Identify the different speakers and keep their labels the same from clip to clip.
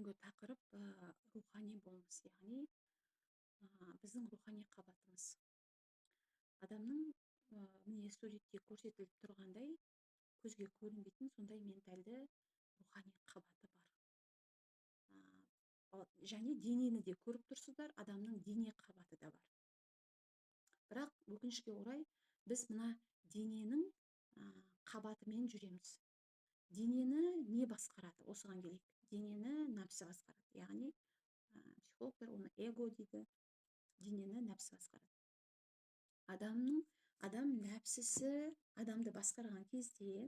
Speaker 1: бүгінгі тақырып рухани болмыс, яғни біздің рухани қабатымыз. Адамның міне суретте көрсетіліп тұрғандай көзге көрінбейтін сондай ментальды рухани қабаты бар. Және денені де көріп тұрсыздар, адамның дене қабаты да бар. Бірақ өкінішке орай біз мына дененің қабатымен жүреміз. Денені не басқарады? Осыған келейік. Денені нәпсі басқарады. Яғни психологтар оны эго дейді. Денені нәпсі басқарады. Адам нәпсісі адамды басқарған кезде,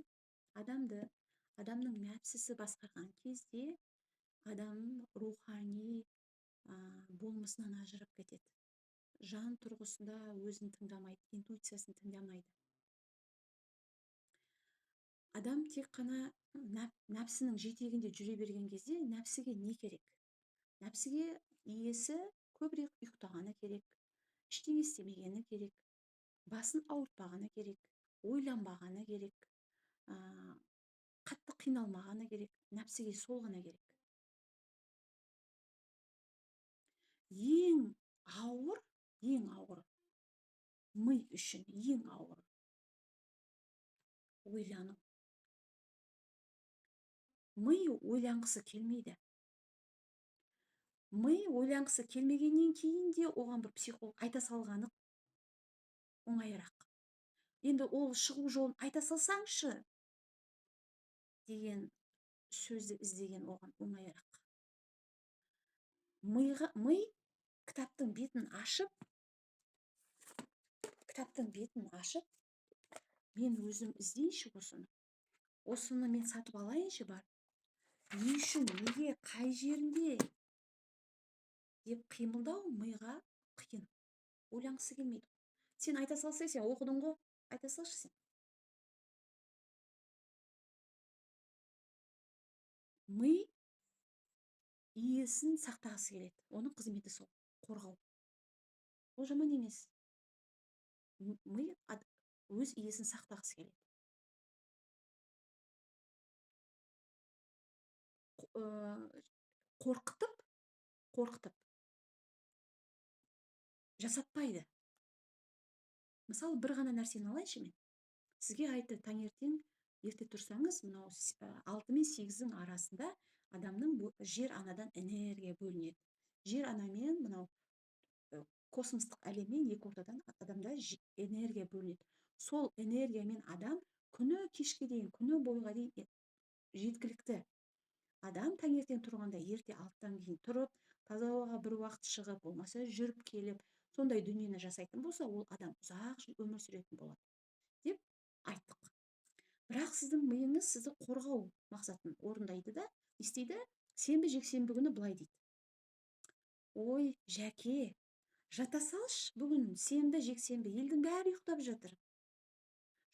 Speaker 1: адамның нәпсісі басқарған кезде адам рухани болмысынан ажырап кетеді. Жан тұрғысында өзін тыңдамайды, интуициясын тыңдамайды. Адам тек қана нәпсінің жетегінде жүре берген кезде нәпсіге не керек? Нәпсіге иесі көбірек ұйықтағаны керек, ештеңе істемегені керек, басын ауыртпағаны керек, ойланбағаны керек, қатты қиналмағаны керек. Нәпсіге сол ғана керек. Ең ауыр ми үшін ең ауыр ойлану. Ми ойланғысы келмейді. Ми ойланғысы келмегеннен кейін де оған бір психолог айта салғаны оңайырақ. Енді ол шығу жолын айта салсаңшы деген сөзді іздеген оған оңайырақ. Ми кітаптың бетін ашып, мен өзім іздейінші осыны мен сатып алайыншы бар. Не үшін, неге, қай жерінде деп қимылдау миға қиын. Ойланғысы келмейді. Сен айта салсай, сен оқыдың ғой, айта салшы сен. Ми иесін сақтағысы келеді. Оның қызметі сол, қорғау. Ол жаман емес. Ми өз иесін сақтағысы келеді. Қорқытып жасатпайды. Мысалы, бір ғана нәрсені алайыншы мен. Сізге айтты, таңертең ерте тұрсаңыз, мынау 6 мен 8-дің арасында адамның жер анадан энергия бөлінеді. Жер анамен мынау космостық әлеммен екі ортадан адамда энергия бөлінеді. Сол энергиямен адам күні кешке дейін, күні бойға дейін жеткілікті. Адам таңертең тұрғанда ерте 6-тан кейін тұрып, таза ауаға бір уақыт шығып, болмаса жүріп келіп, сондай дүниені жасайтын болса, ол адам ұзақ жыл өмір сүретін болады деп айттық. Бірақ сіздің миыңыз сізді қорғау мақсатын орындайды да, істейді, сенбі жексенбі күні былай дейді. Ой, жәке, жата салшы, бүгін сенбі жексенбі, елдің бәрі ұйықтап жатыр.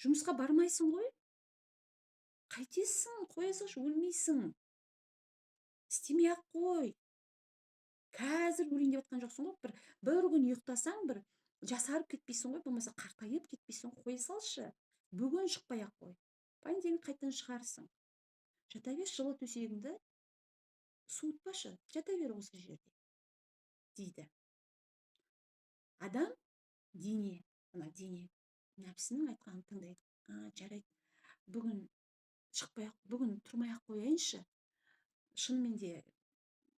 Speaker 1: Жұмысқа бармайсың ғой? Қайтесің, қоя салшы, өлмейсің. Істемей ақ қой. Қазір өлейін деп жатқан жоқсың ғой. Бір күн ұйықтасаң, бір жасарып кетпейсің ғой, болмаса қартайып кетпейсің ғой, қоя салшы. Бүгін шықпай ақ қой. Понедельник қайтадан шығарсың. Жата бер, жылы төсегіңді суытпашы, жата бер осы жерде дейді. Адам дене, нәпсінің айтқанын тыңдайды. Жарайды. Бүгін тұрмай ақ қояйыншы. Шынымен де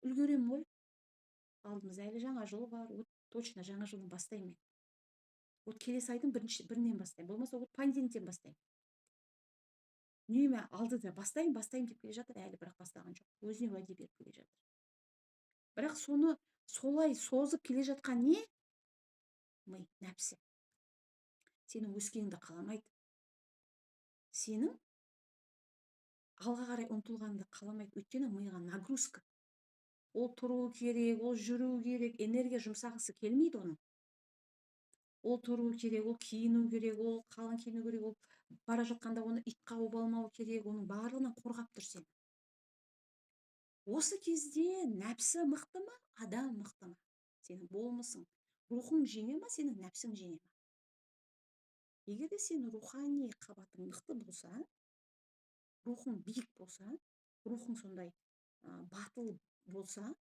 Speaker 1: үлгерем ғой. Алдымызда әлі жаңа жыл бар. Точно жаңа жылын бастаймын. Келесі айдың бірінен бастаймын. Болмаса понедельниктен бастаймын. Үнемі алдыда бастаймын деп келе жатыр, әлі бірақ бастаған жоқ. Өзіне уәде беріп келе жатыр. Бірақ соны солай созып келе жатқан не? Ми, нәпсі. Сенің өскеніңді қаламайды. Сенің алға қарай ұмтылғанды қаламайды. Өйткені миға нагрузка. Ол тұру керек, ол жүру керек, энергия жұмсағысы келмейді оның. Ол тұру керек, ол киіну керек, ол қалың киіну керек, ол бара жатқанда оны ит қауып алмау керек, оның барлығынан қорғап тұр сені. Осы кезде нәпсі мықты ма, адам мықты ма? Сенің болмысың, рухың жеңе ма, сенің нәпсің жеңе ма? Егер де сен рухани қабатың мықты болса, рухың биік болса, рухың сондай батыл болса,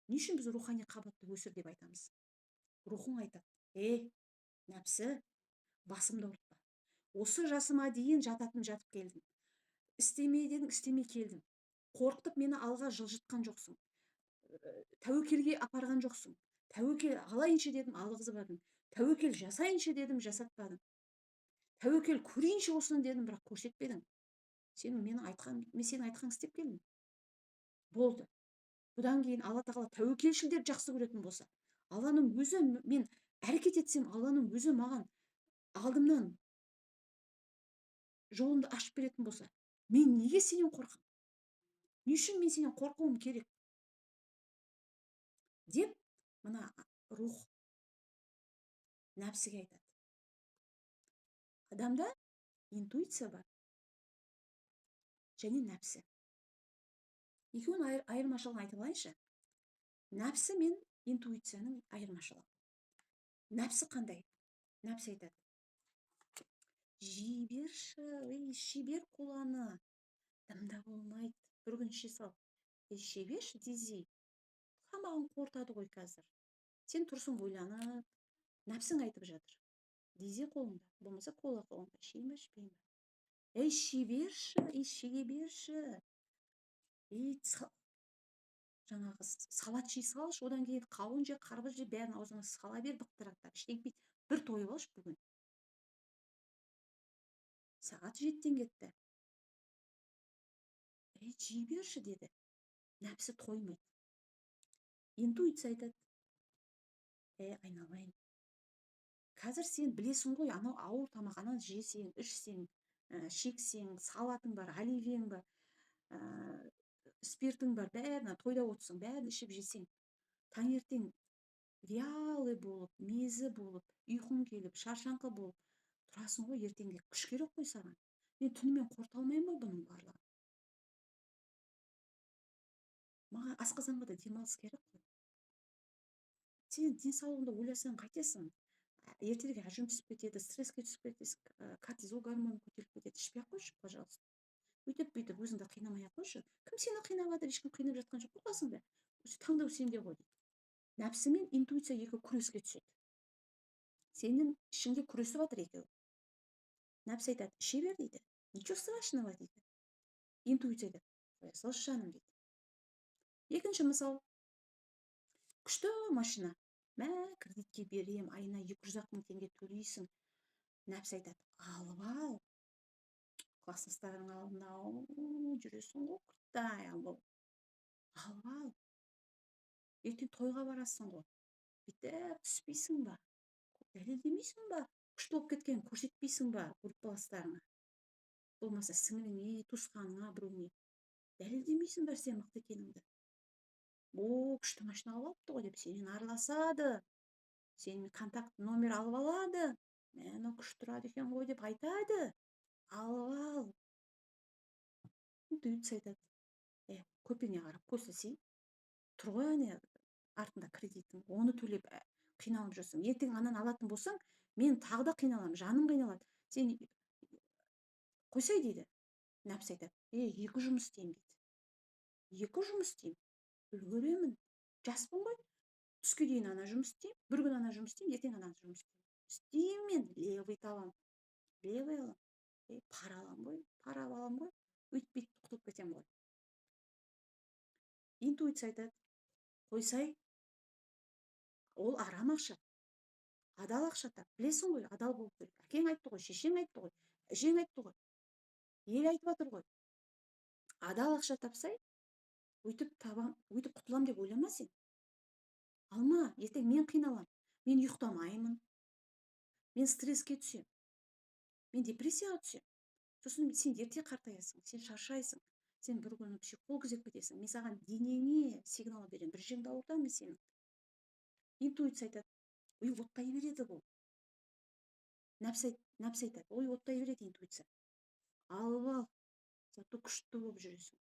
Speaker 1: не үшін біз рухани қабатты өсір деп айтамыз? Рухың айтады: нәпсі, басымды ауыртпа. Осы жасыма дейін жатып келдім. Істеме дедің, істемей келдім. Қорқытып мені алға жылжытқан жоқсың. Тәуекелге апарған жоқсың. Тәуекел алайыншы дедім, алғызбадың. Тәуекел жасайыншы дедім, жасатпадың. Тәуекел көрейінші осыны дедім, бірақ көрсетпедің. Мен сенің айтқаныңды істеп келдім. Болды. Бұдан кейін Алла тағала тәуекелшілдерді жақсы көретін болса, Алланың өзі, мен әрекет етсем, Алланың өзі маған алдымнан жолымды ашып беретін болса, мен неге сенен қорқам? Не үшін мен сенен қорқуым керек? Деп, мына рух нәпсіге айтады. Адамда интуиция бар және нәпсі. Екеуінің айырмашылығын айтып алайыншы. Нәпсі мен интуицияның айырмашылығы. Нәпсі қандай? Нәпсі айтады: жей берші, іше бер қоланы, дымда болмайды, бір күн іше сал. Іше берші дезей. Тамағын қорытады ғой қазір. Сен тұрсың ойланып, нәпсің айтып жатыр: дезе қолыңда, болмаса кола қолыңда, ішейін ба, ішпейін ба? Іше берші, іше берші. Жаңағы салат жей салшы, одан кейін қауын же, қарбыз же, бәрін аузыңа сала бер, бықтырақтап. Ештеңе етпейді. Bir тойып алшы бүгін. Сағат 7-тен кетті. Жей берші деді. Нәпсі тоймайды. Интуиция айтады: айналайын, қазір сен білесің ғой, анау ауыр тамақ, ананы жесең, ішсең, шексең, салатың бар, оливьең бар, спиртің бар, бәрін тойда отырсың, бәрін ішіп жесең, таңертең вялый болып, мезі болып, ұйқың келіп, шаршаңқы болып тұрасың ғой, ертеңге күш керек қой саған. Мен түнімен қорыта алмаймын ба бұның барлығын? Маған асқазанға да демалыс керек қой. Сен денсаулығыңды ойласаң қайтесің? Ертеңге әжім түсіп кетеді, стресске түсіп кетесің, кортизол гормоны көтеріліп кетеді. Ішпей ақ қойшы, пожалуйста. Бүйтіп өзіңді қинамай ақ қойшы. Кім сені қинап жатыр? Ешкім қинап жатқан жоқ қой қасыңда. Таңдау сенде ғой. Нәпсі мен интуиция екеуі күреске түседі. Сенің ішіңде күресіп жатыр екеуі. Нәпсі айтады: іше бер дейді. Ничего страшного дейді. Интуиция айтады: қоя салшы жаным дейді. Екінші мысал. Күшті машина. Кредитке берем, айына 200 мың теңге төлейсің. Нәпсі айтады: алып ал. Класстастарың алдында жүресің ғой, құрттай алып ал. Ертең тойға барасың ғой. Бүйтіп түспейсің ба? Дәлелдемейсің ба? Күшті болып кеткен көрсетпейсің ба группаластарыңа? Болмаса сіңліңе, туысқаныңа, біреуіне дәлелдемейсің ба сен мықты екеніңді? Күшті машина алып алыпты ғой деп сенен араласады. Сенің контакт номер алып алады. Мені күшті тұрады екен ғой деп айтады. Алып ал. Интуиция айтады: көпеңе қарап көсілсең, тұр ғой әне артында кредитің, оны төлеп қиналып жүрсің. Ертең ананы алатын болсаң, мен тағы да қиналамын, жаным қиналады. Сен қойсай дейді. Нәпсі айтады: 2 жұмыс істеймін дейді. 2 жұмыс істеймін, үлгеремін, жаспын ғой. Түске дейін ана жұмыс істеймін, бір күн ана жұмыс істеймін, ертең ана жұмыс істеймін. Мен левый табам, левый алам. Пара алам ғой. Өйтпейді, құтылып кетем ғой. Интуиция айтады: қойсай, ол арам ақша. Адал ақша тап. Білесің ғой, адал болып керек. Әкең айтты ғой, шешең айтты ғой, әжең айтты ғой. Ел айтып жатыр ғой. Адал ақша тапсай, өйтіп табам, өйтіп құтылам деп ойлама сен. Алма, ертең мен қиналам. Мен ұйықтамаймын. Мен стресске түсем. Мен депрессияға түсем. Сосын сен ерте қартаясың, сен шаршайсың. Сен бір күні психолог іздеп кетесің. Мен саған денеңе сигнал беремін. Bir жеріңді ауыртамын сенің. Интуиция айтады: оттай береді бұл. Нәпсі айтады: оттай береді интуиция. Алып ал, зато күшті болып жүресің.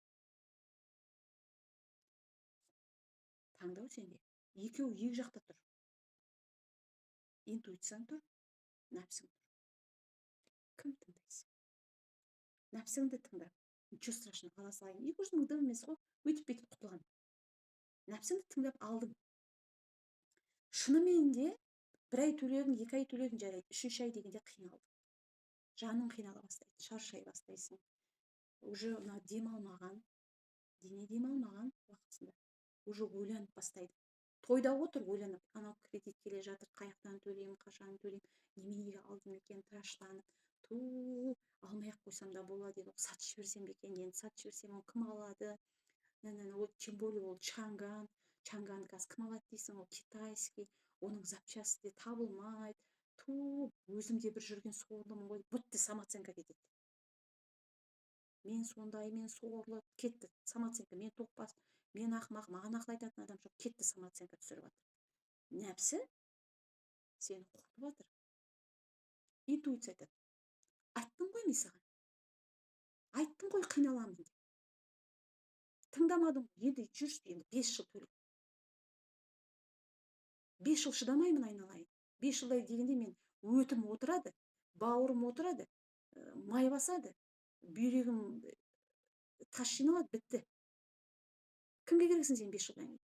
Speaker 1: Таңдау сенде. Екеуі екі жақта тұр. Интуицияң тұр, нәпсің тұр. Кім тыңдайсың? Нәпсіңді тыңда. Ничего страшного, ала салайын. 200 000 емес қой. Өйтіп бүйтіп құтылған. Нәпсіңді тыңдап алдың. Шынымен де бір ай төледің, 2 ай төледің жарайды. 3-ші ай дегенде қиналдың. Жаның қинала бастайды, шаршай бастайсың. Уже мына демалмаған, дене демалмаған уақытысында. Уже ойланып бастайды. Тойда отыр ойланып, анау кредит келе жатыр, қаяқтан төлеймін, қашан төлеймін, неменеге алдым екен, тыраштанып. Ту, алмай ақ қойсам да болады еді, сатып жіберсем бе екен, енді сатып жіберсем оны кім алады? Ол тем более ол чанган, чанганды қазір кім алады дейсің, ол китайский, оның запчасти де табылмайды. Ту, өзім де бір жүрген сорлымын ғой, бітті, самооценка кетеді. Мен сондай, мен сорлы, кетті самооценка, мен тоқпас, мен ақымақ, маған ақыл айтатын адам жоқ, кетті, самооценка түсіріп жатыр. Нәпсі сені құртып жатыр. Интуиция айтады. Айттым ғой мен саған. Айттым ғой қиналамын деп. Тыңдамадың, енді жүрші, енді 5 жыл төле. 5 жыл шыдамаймын айналайын. 5 жылдай дегенде мен өтім отырады, бауырым отырады, май басады, бүйрегім тас жиналады, бітті. Кімге керексің сен 5 жылдан кейін?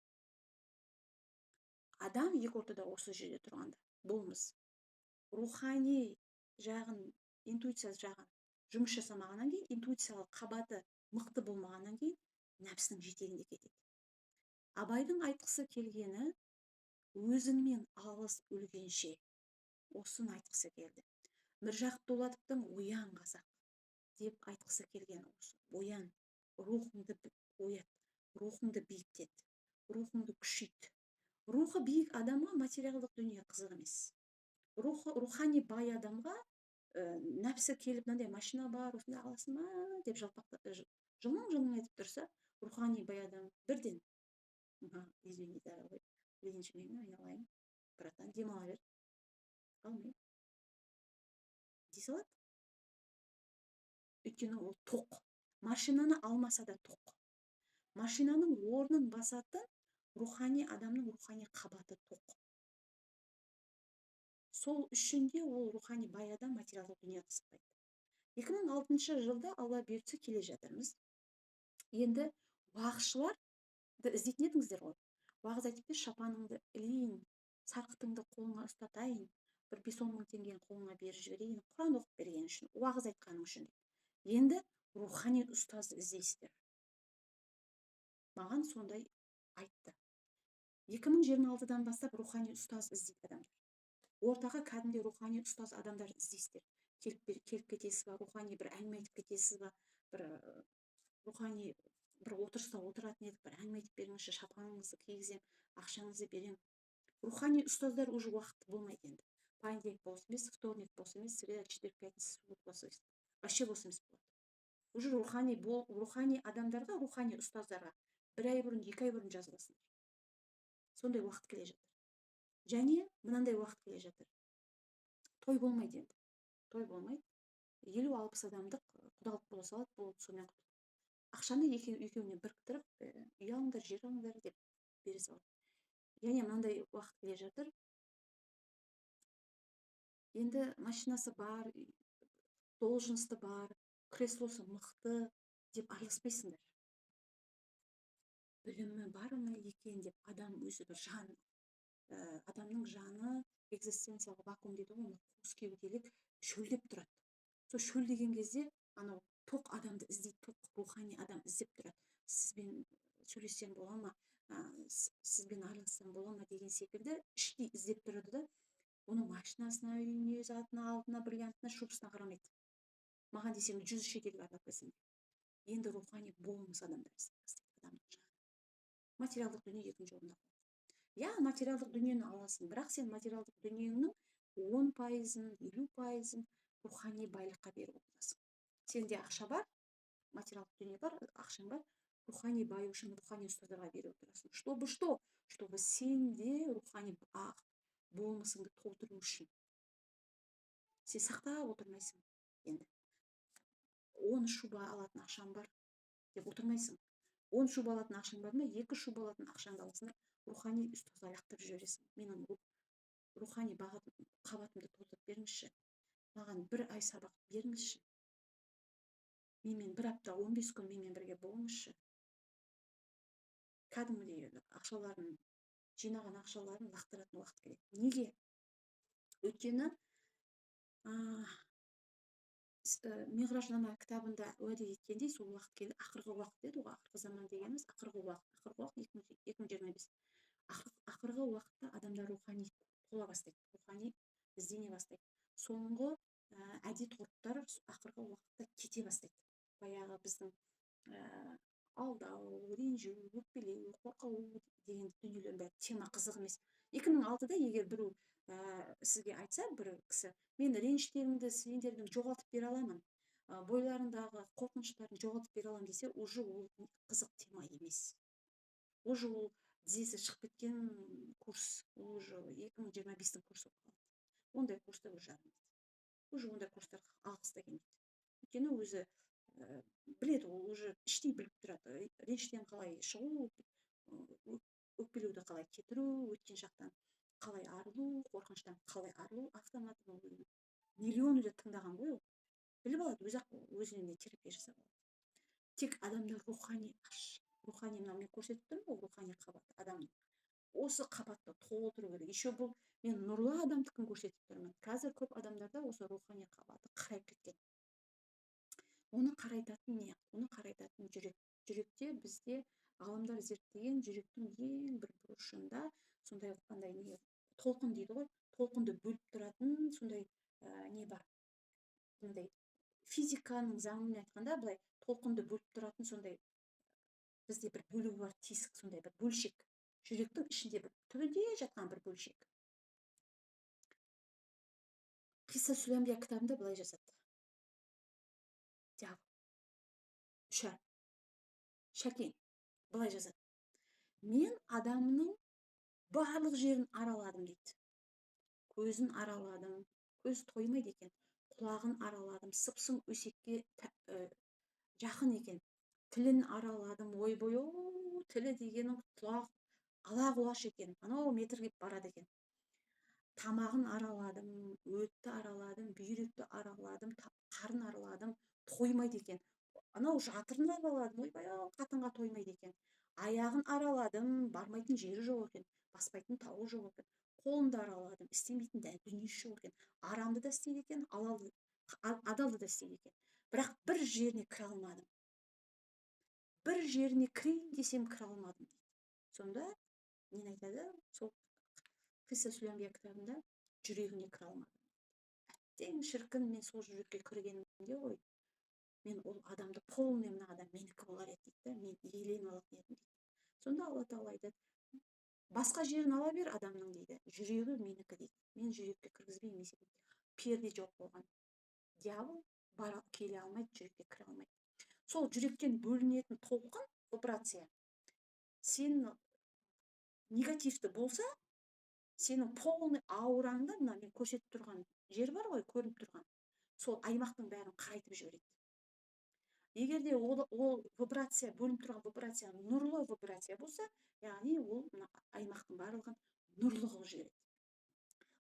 Speaker 1: Адам екі ортада осы жерде тұрғанда, болмыс. Рухани жағын, интуиция жағын жұмыс жасамағаннан кейін, интуициялық қабаты мықты болмағаннан кейін, нәпсінің жетегінде кетеді. Абайдың айтқысы келгені, өзіңмен алыс өлгенше, осын айтқысы келді. Міржақып Дулатовтың оян қазақ деп айтқысы келген осы. Оян, рухыңды оят, рухыңды биіктет, рухыңды күшейт. Рухы биік адамға материалдық дүние қызық емес. Рухани бай адамға нәпсі келіп, мынандай машина бар, осындай аласың ма деп жалпақтап, жылың айтып тұрса, рухани бай адам бірден, извини, дорогой, ренжімеңін, айналайын, братан, демала бер, қалмай дей салады. Өйткені ол тоқ. Машинаны алмаса да тоқ. Машинаның орнын басатын рухани адамның рухани қабаты тоқ. Сол үшін де ол рухани бай адам материалдық дүние қызықпайды. 2006 жылда Алла бұйыртса келе жатырмыз. Енді уағызшыларды іздейтін едіңіздер ғой. Уағыз айтып бер, шапаныңды ілейін, сарқытыңды қолыңа ұстатайын, бір 5-10 мың теңгені қолыңа беріп жіберейін, Құран оқып берген үшін, уағыз айтқаның үшін. Енді рухани ұстазды іздейсіздер. Маған сондай айтты. 2026-дан бастап рухани ұстаз іздейді адамдар. Ортаға кәдімгі рухани ұстаз адамдар іздейсіздер. Келіп кетесіз ба, рухани бір әңгіме айтып кетесіз ба, бір рухани бір отырыста отыратын едік, бір әңгіме айтып беріңізші, шапаныңызды кигізем, ақшаңызды берем. Рухани ұстаздар уже уақыты болмайды енді. Понедельник болсын емес, вторник болсын емес, среда, четверг, пятница, суббота болсын емес. Вообще болсын емес болады. Уже рухани адамдарға, рухани ұстаздарға 1 ай бұрын, 2 ай бұрын жазыласыңдар. Сондай уақыт келе жатыр. Және мынандай уақыт келе жатыр. Той болмайды енді. Той болмайды. 50-60 адамдық құдалық бола салады, болды, сонымен құтылды. Ақшаны екеуіне біріктіріп, үй алыңдар, жер алыңдар деп бере салады. Және мынандай уақыт келе жатыр. Енді машинасы бар, должности бар, креслосы мықты деп араласпайсыңдар. Білімі бар ма екен деп адам өзі бір жан, адамның жаны экзистенциялық вакуум дейді ғой, қос кеуделік шөлдеп тұрады. Сол шөлдеген кезде анау тоқ адамды іздейді, тоқ рухани адам іздеп тұрады. Сізбен сөйлессем бола ма, сізбен аралассам бола ма деген секілді іштей іздеп тұрады да, оның машинасына, үйіне, затына, алтына, бриллиантына, шубасына қарамайды. Маған десең 100 шетелге аралап келсін. Енді рухани болмыс адамдар іздейді адамның жаны. Материалдық дүние екінші орында қалады. Я, материалдық дүниені аласың, бірақ сен материалдық дүниеңнің 10%-ын, 50%-ын рухани байлыққа беріп отырасың. Сенде ақша бар, материалдық дүние бар, ақшаң бар, рухани бай үшін рухани ұстаздарға беріп отырасың. Чтобы сенде рухани болмысыңды толтыру үшін. Сен сақтап отырмайсың енді. 10 шуба алатын ақшам бар деп отырмайсың. 10 шуба алатын ақшаң бар ма, 2 шуба алатын ақшаңды аласың, рухани ұстазды аяқтап жібересің. Менің рухани қабатымды толтырып беріңізші. Маған 1 ай сабақ беріңізші. менімен бір апта 15 күн менімен бірге болыңызшы. Кәдімгідей ақшаларын, жинаған ақшаларын лақтыратын уақыт келеді. Неге? Өйткені Миғражнама кітабында уәде еткендей, сол уақыт келді. Ақырғы уақыт деді ғой, ақырғы заман дегеніміз ақырғы уақыт. Ақырғы уақыт 2025. Ақырғы уақытта адамдар рухани тола бастайды, рухани іздене бастайды. Соңғы әдет ғұрыптар ақырғы уақытта кете бастайды. Баяғы біздің алдау, ренжу, өкпелеу, қорқау деген дүниелер бәрі тема қызық емес. 2006-да егер біреу сізге айтса, бір кісі, мен реніштеріңді, сендердің жоғалтып бере аламын, бойларындағы қорқыныштарын жоғалтып бере аламын десе, уже ол қызық тема емес. Уже ол тізесі шығып кеткен курс, уже 2025-тің курсы болып қалады. Ондай курстар уже жарамайды. Уже ондай курстар алғысы да келмейді. Өйткені өзі біледі, ол уже іштей біліп тұрады, реніштен қалай шығу, өкпелеуді қалай кетіру, өткен шақтан қалай арылу, қорқыныштан қалай арылу, автомат миллион рет тыңдаған ғой ол. Біліп алады, өзі-ақ өзіне терапия жасап алады. Тек адамдар рухани аш, рухани, мынау мен көрсетіп тұрмын ғой, рухани қабат адамның. Осы қабатты толтыру керек. Еще бұл мен нұрлы адамдікін көрсетіп тұрмын. Қазір көп адамдарда осы рухани қабаты қарайып кеткен. Оны қарайтатын не? Оны қарайтатын жүрек. Жүректе бізде ғалымдар зерттеген жүректің ең бір бұрышында сондай қандай не, толқын дейді ғой, толқынды бөліп тұратын сондай не бар. Сондай физиканың заңымен айтқанда, былай толқынды бөліп тұратын сондай бізде бір бөлігі бар, тесік, сондай бір бөлшек. Жүректің ішінде бір түбінде жатқан бір бөлшек. Қисса Сүләмбия кітабында былай жазады. Шәкен былай жазады. Мен адамның барлық жерін араладым дейді. Көзін араладым, көз тоймайды екен. Құлағын араладым, сыпсың өсекке жақын екен. Тілін араладым, ойбой, тілі дегенің құлақ ала құлаш екен, анау метрге барады екен. Тамағын араладым, өтті араладым, бүйректі араладым, қарын араладым, тоймайды екен. Анау жатырын араладым, ойбай, қатынға тоймайды екен. Аяғын араладым, бармайтын жері жоқ екен, баспайтын тауы жоқ екен. Қолымды араладым, істемейтін дүниесі жоқ екен. Арамды да істейді екен, адалды да істейді екен. Бірақ бір жеріне кіре алмадым. Бір жеріне кірейін десем кіре алмадым дейді. Сонда нені айтады? Сол Қисса Сүләмбия кітабында жүрегіне кіре алмадым. Әттең шіркін, мен сол жүрекке кіргенімде ғой, мен ол адамды полный мына адам менікі болар еді дейді, мен иеленіп алатын едім дейді. Сонда Алла Тағала айтады, басқа жерін ала бер адамның дейді, жүрегі менікі дейді. Мен жүрекке кіргізбеймін есебін. Перде жоқ болған. Дьявол келе алмайды, жүрекке кіре алмайды. Сол жүректен бөлінетін толқын, вибрация, сен негативті болса, сенің полный аураңда, мына мен көрсетіп тұрған жер бар ғой, көрініп тұрған, сол аймақтың бәрін қарайтып жібереді. Егер де ол вибрация, бөлініп тұрған вибрация нұрлы вибрация болса, яғни ол аймақтың барлығын нұрлы қылып жібереді.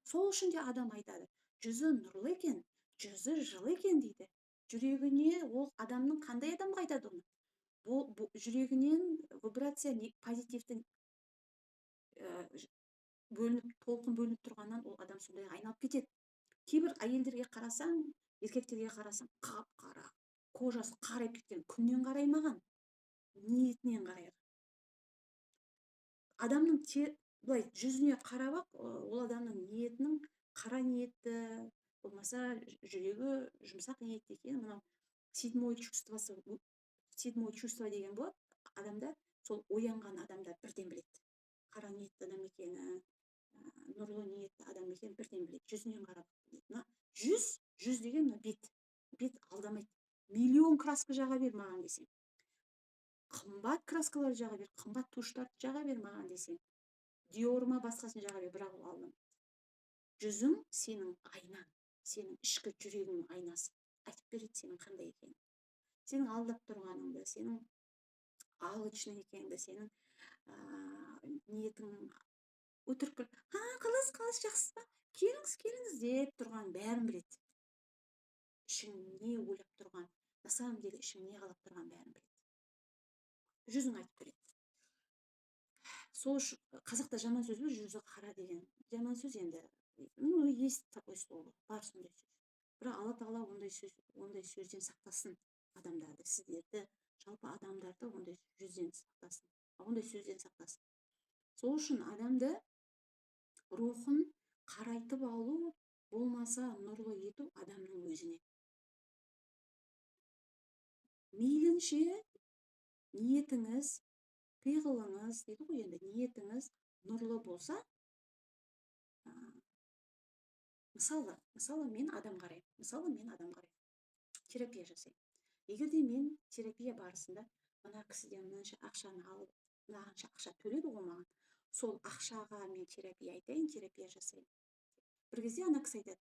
Speaker 1: Сол үшін де адам айтады, жүзі нұрлы екен, жүзі жылы екен дейді. Жүрегіне ол адамның қандай адамға айтады оны? Жүрегінен вибрация позитивті толқын бөлініп тұрғаннан ол адам сондай айналып кетеді. Кейбір әйелдерге қарасаң, еркектерге қарасаң, қап-қара, кожасы қарайып кеткен, күннен қараймаған, ниетінен қарайыр. Адамның былай жүзіне қарап, ол адамның ниетінің қара ниетті, болмаса жүрегі жұмсақ ниетті екен. Мынау седьмое чувство деген болады. Адамда сол оянған адамдар бірден біледі. Қара ниетті адам екені, нұрлы ниетті адам екені бірден біледі. Жүзінен қарап дейді. Жүз деген бет алдамайды. Миллион краска жаға бер маған десең, қымбат краскалар жаға бер, қымбат туштарды жаға бер маған десең, диорма басқасын жаға бер, бірақ ол алдамайды. Жүзің сенің айнаң, сенің ішкі жүрегіңнің айнасы. Айтып береді сенің қандай екенін, сенің алдап тұрғаныңды, сенің алғышың екеніңді, сенің ниетің өтірік бір қалас жақсы ба, келіңіз деп тұрған бәрін біледі. Ішің не ойлап тұрған, На самом деле ішің не қалап тұрғанын бәрін біледі, жүзің айтып береді. Сол үшін қазақта жаман сөз бар, жүзі қара деген. Жаман сөз енді, есть такое слово, бар сондай сөз. Бірақ алла тағала ондай сөзден сақтасын адамдарды, сіздерді, жалпы адамдарды ондай жүзден сақтасын, ондай сөзден сақтасын. Сол үшін адамды рухын қарайтып алу, болмаса нұрлы ету адамның өзіне. Мейлінше ниетіңіз, пиғылыңыз дейді ғой енді, ниетіңіз нұрлы болса, мысалы мен адам қараймын, терапия жасаймын. Егер де мен терапия барысында мына кісіден мынанша ақшаны алып, мынанша ақша төледі ғой маған, сол ақшаға мен терапия айтайын, терапия жасаймын. Бір кезде ана кісі айтады,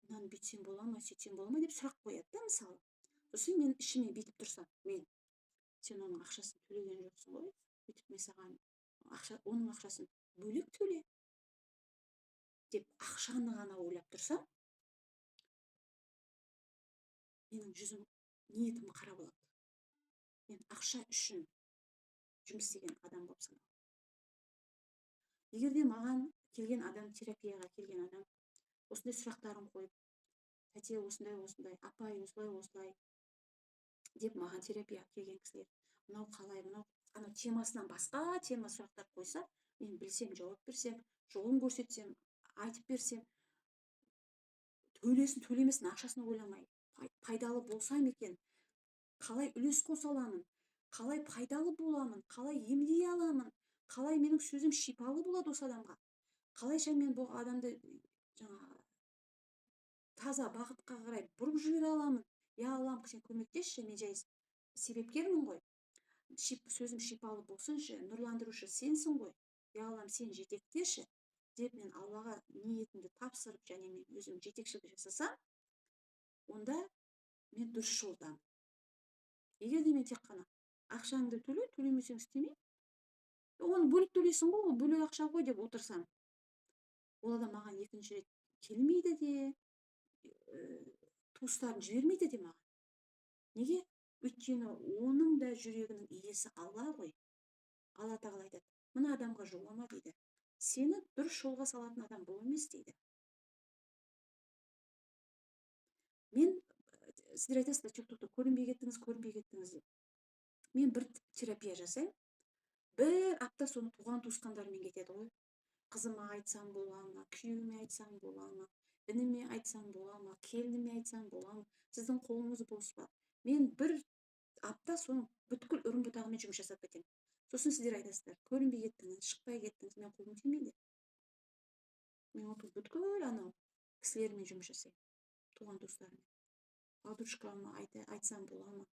Speaker 1: мынаны бүйтсем бола ма, сөйтсем бола ма деп сұрақ қояды да, мысалы. Сосын мен ішіме бүйтіп тұрсам, сен оның ақшасын төлеген жоқсың ғой, бүйтіп мен саған оның ақшасын бөлек төле деп ақшаны ғана ойлап тұрсам, менің жүзім, ниетім қара болады. Мен ақша үшін жұмыс істеген адам болып саналамын. Егер де маған келген адам, терапияға келген адам, осындай сұрақтарын қойып, тәте осындай, апай осылай деп маған терапияға келген кісілер, мынау қалай, ана темасынан басқа тема сұрақтар қойса, мен білсем, жауап берсем, жолын көрсетсем, айтып берсем, төлесін төлемесін ақшасын ойламай, пайдалы болсам екен, қалай үлес қоса аламын, қалай пайдалы боламын, қалай емдей аламын, қалай менің сөзім шипалы болады осы адамға, қалайша мен бұл адамды таза бағытқа қарай бұрып жібере аламын. Я Аллам, сен көмектесші, мен жай себепкермін ғой. Сөзім шипалы болсыншы, нұрландырушы сенсің ғой. Я Аллам, сен жетектеші деп мен Аллаға ниетімді тапсырып, және мен өзім жетекшілік жасасам, онда мен дұрыс жолдамын. Егер де мен тек қана ақшаңды төле, төлемесең істеме, оны бөліп төлейсің ғой, ол бөлек ақша ғой деп отырсам, ол адам маған екінші рет келмейді де, туыстарын жібермейді де маған. Неге? Өйткені оның да жүрегінің иесі Алла ғой. Алла тағала айтады, мына адамға жолама дейді. Сені дұрыс жолға салатын адам бұл емес дейді. Мен, сіздер айтасыздар, TikTokта көрінбей кеттіңіз. Мен бір терапия жасаймын, бір апта соны туған туысқандармен кетеді ғой. Қызыма айтсам бола ма, күйеуіме айтсам бола ма, ініме айтсам бола ма, келініме айтсам бола ма, сіздің қолыңыз бос па. Мен бір апта соны бүткіл үрім-бұтағымен жұмыс жасап кетемін. Сосын сіздер айтасыздар, көрінбей кеттіңіз, шықпай кеттіңіз, мен қолым тимейді. Мен бүткіл анау кісілермен жұмыс жасаймын, туған туыстарымен. Подружкама айтсам бола ма,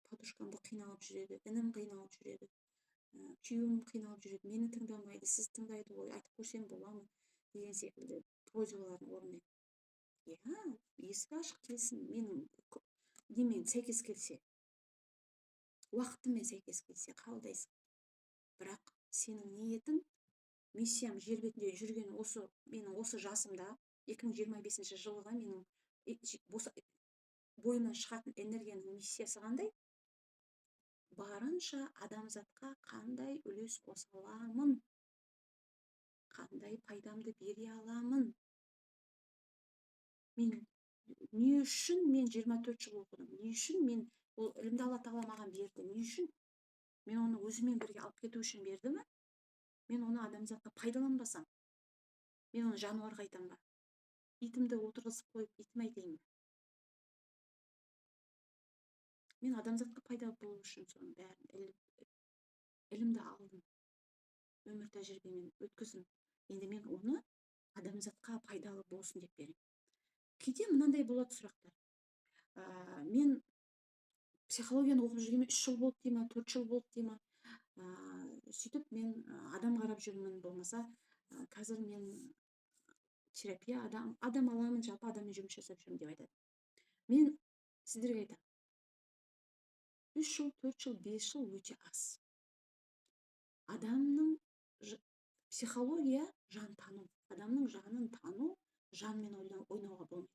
Speaker 1: подружкамды қиналып жүреді, інім қиналып жүреді, күйеуім қиналып жүреді, мені тыңдамайды, сіз тыңдайды ғой, айтып көрсем бола ма деген секілді просьбаларын орындаймын. Есік ашық келсін, немен сәйкес келсе, уақытымен сәйкес келсе қабылдайсың. Бірақ сенің ниетің, миссиям жер бетінде жүрген менің осы жасымда, 2025 жылға менің бойымнан шығатын энергияның миссиясы қандай? Барынша адамзатқа қандай үлес қоса аламын, қандай пайдамды бере аламын. Не үшін мен 24 жыл оқыдым? Не үшін мен ол ілімді Алла тағала маған берді? Не үшін? Мен оны өзімен бірге алып кету үшін берді ме? Мен оны адамзатқа пайдаланбасам, мен оны жануарға айтам ба? Итімді отырғызып қойып, итім айтайын ба? Мен адамзатқа пайдалы болу үшін соның бәрін ілімді алдым, өмір тәжірибемен өткіздім. Енді мен оны адамзатқа пайдалы болсын деп беремін. Кейде мынандай болады сұрақтар. Мен психологияны оқып жүргеніме 3 жыл болды дейма, 4 жыл болды дейма. Сөйтіп мен адам қарап жүрмін, болмаса қазір мен терапия адам аламын, жалпы адаммен жұмыс жасап жүрмін деп айтады. Мен сіздерге айтамын, 3 жыл, 4 жыл, 5 жыл өте аз. Адамның психология жан тану, адамның жанын тану, жанмен ойнауға болмайды.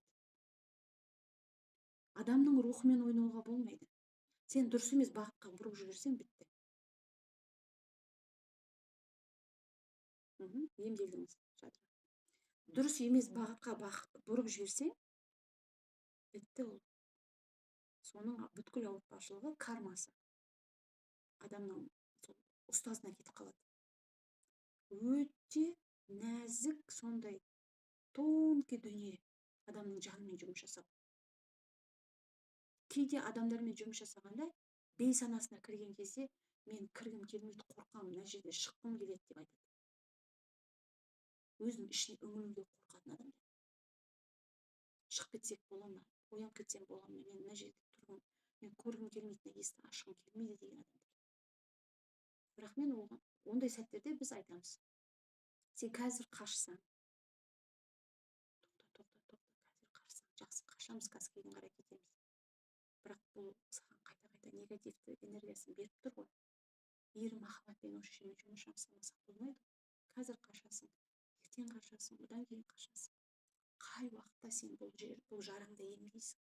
Speaker 1: Адамның рухымен ойнауға болмайды. Сен дұрыс емес бағытқа бұрып жіберсең бітті. Емделдіңіз, жатыр. Дұрыс емес бағытқа бұрып жіберсең бітті ол. Соның бүткіл ауыртпашылығы кармасы. Адамның ұстазына кетіп қалады. Өте нәзік, сондай тонкий дүние адамның жанымен жұмыс жасау. Кейде адамдармен жұмыс жасағанда бейсанасына кірген кезде мен кіргім келмейді, қорқамын, мына жерде шыққым келеді деп айтады. Өзінің ішіне үңілуге қорқатын адамдар. Шығып кетсек бола ма, оянып кетсем бола ма, мен мына жерде тұрғым, мен көргім келмейді, есікті ашқым келмейді деген адамдар. Бірақ мен ондай сәттерде біз айтамыз, сен қазір қашсаң, тоқта, қазір қашсаң, жақсы, қашамыз, каскейден қарай кетеміз. Бірақ бұл саған қайта негативті энергиясын беріп тұр ғой. Егер махаббатпен осы жермен жұмыс жасамасақ болмайды. Қазір қашасың, ертең қашасың, одан кейін қашасың. Қай уақытта сен бұл жараңды емдейсің?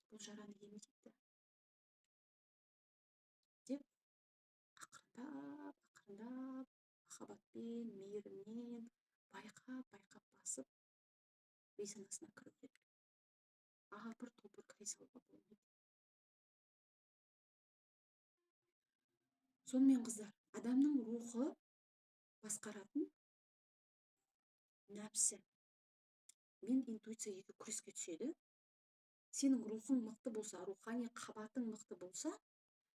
Speaker 1: Бұл жараны емдейді деп ақырындап махаббатпен, мейіріммен байқап басып бейсанасына кіру керек. Апыр топыр кіре салуға болмайды. Сонымен қыздар, адамның рухы басқаратын нәпсі мен интуиция екі күреске түседі. Сенің рухың мықты болса, рухани қабатың мықты болса,